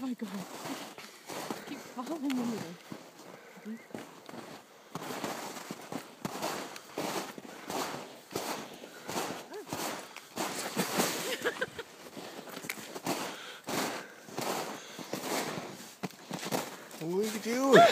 my god. Keep following me. What are you doing?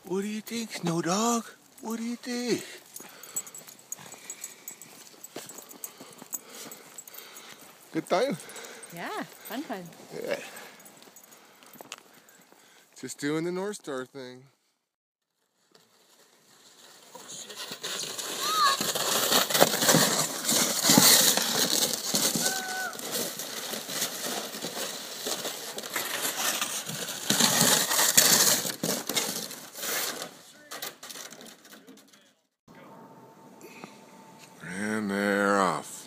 What do you think, Snow Dog? What do you think? Good time? Yeah, fun. Yeah. Just doing the Northstar thing. And they're off.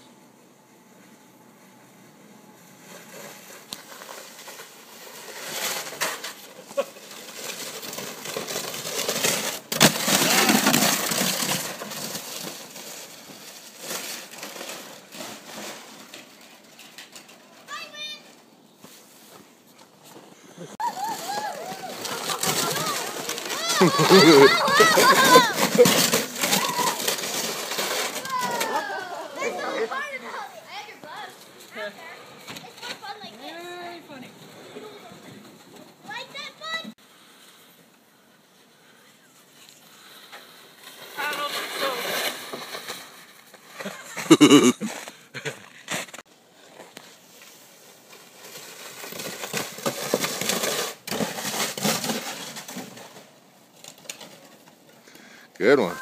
Good one.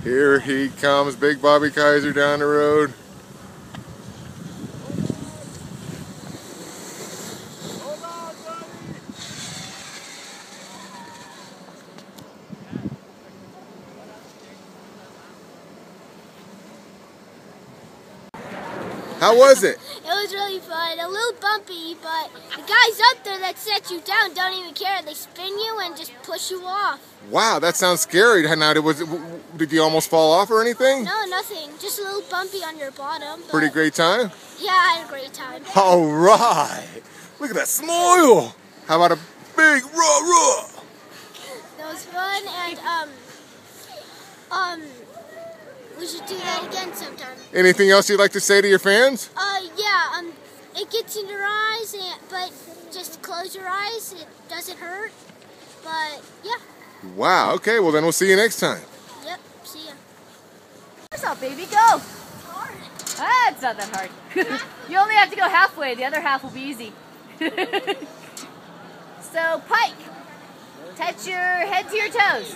Here he comes, Big Bobby Kaiser down the road. Hold on, buddy. How was it? It was really fun. A little bumpy, but the guys up there that set you down don't even care. They spin you and just push you off. Wow, that sounds scary. Now, did you almost fall off or anything? No, nothing. Just a little bumpy on your bottom. Pretty great time? Yeah, I had a great time. All right. Look at that smile. How about a big rah-rah? That was fun, and we should do that again sometime. Anything else you'd like to say to your fans? Yeah, it gets in your eyes, but just close your eyes. It doesn't hurt, but yeah. Wow, okay, well then we'll see you next time. Yep, see ya. What's up, baby? Go! It's hard. Ah, it's not that hard. You only have to go halfway. The other half will be easy. So, pike. Touch your head to your toes.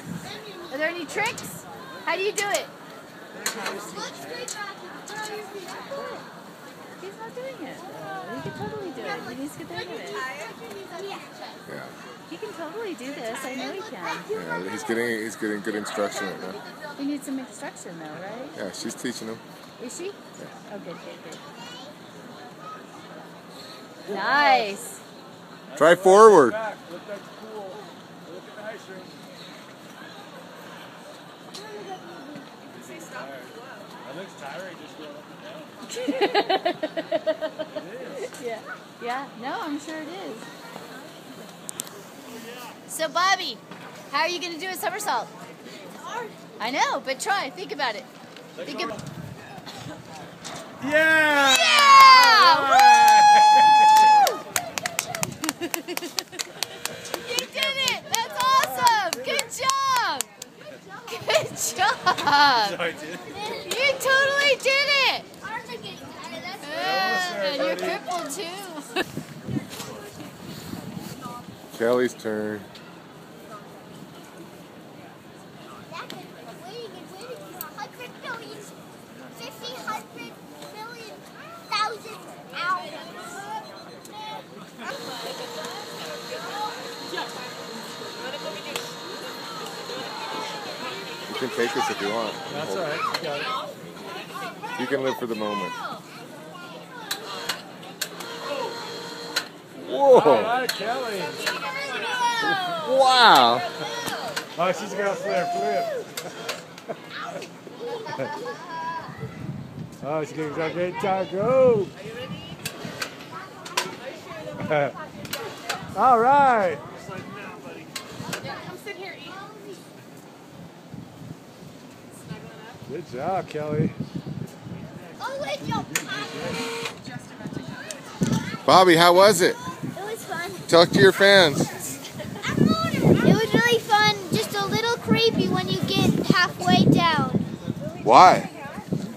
Are there any tricks? How do you do it? He's not doing it. He can totally do it. He needs to get the hang of it. Yeah. He can totally do this. I know he can. Yeah, he's getting good instruction right now. He needs some instruction though, right? Yeah, she's teaching him. Is she? Yeah. Oh, good. Nice. Try forward. Look, that's cool. Look at the ice rink. That looks tiring just going up and down. Yeah. Yeah. No, I'm sure it is. So, Bobby, how are you going to do a somersault? It's hard. I know, but try. Think about it. Think about. Yeah! Yeah! Woo! You did it! That's awesome! Good job! Good job! Sorry, dude. You totally did it! Arms are getting tired. That's And you're crippled too. Kelly's turn. waiting for 100 million, 1,500 million, 1,000 hours. You can take this if you want. That's all right. You got it. You can live for the moment. Whoa. All right, Kelly. Wow. Oh, she's gonna flip. Oh, she's gonna go get taco. All right. Come sit here, eat. Good job, Kelly. Oh, wait, yo. Bobby, how was it? It was fun. Talk to your fans. It was really fun, just a little creepy when you get halfway down. Why?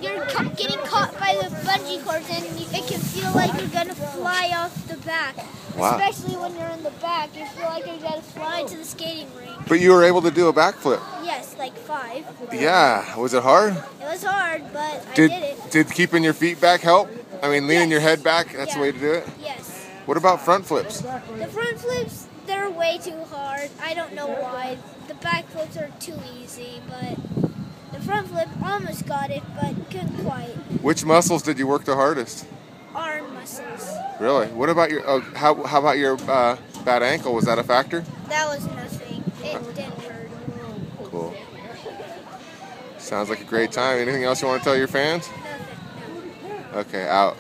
You're getting caught by the bungee cords and it can feel like you're going to fly off the back. Wow. Especially when you're in the back, you feel like you're going to fly to the skating rink. But you were able to do a backflip. Yes, like 5. Yeah. Was it hard? It was hard, but I did it. Did keeping your feet back help? I mean, leaning Yes. your head back, that's the way to do it? Yes. What about front flips? The front flips, they're way too hard. I don't know why. The back flips are too easy, but the front flip almost got it, but couldn't quite. Which muscles did you work the hardest? Arm muscles. Really? What about your, how about your bad ankle? Was that a factor? That was nothing. It didn't hurt. Cool. Sounds like a great time. Anything else you want to tell your fans? Nothing. No. Okay, out.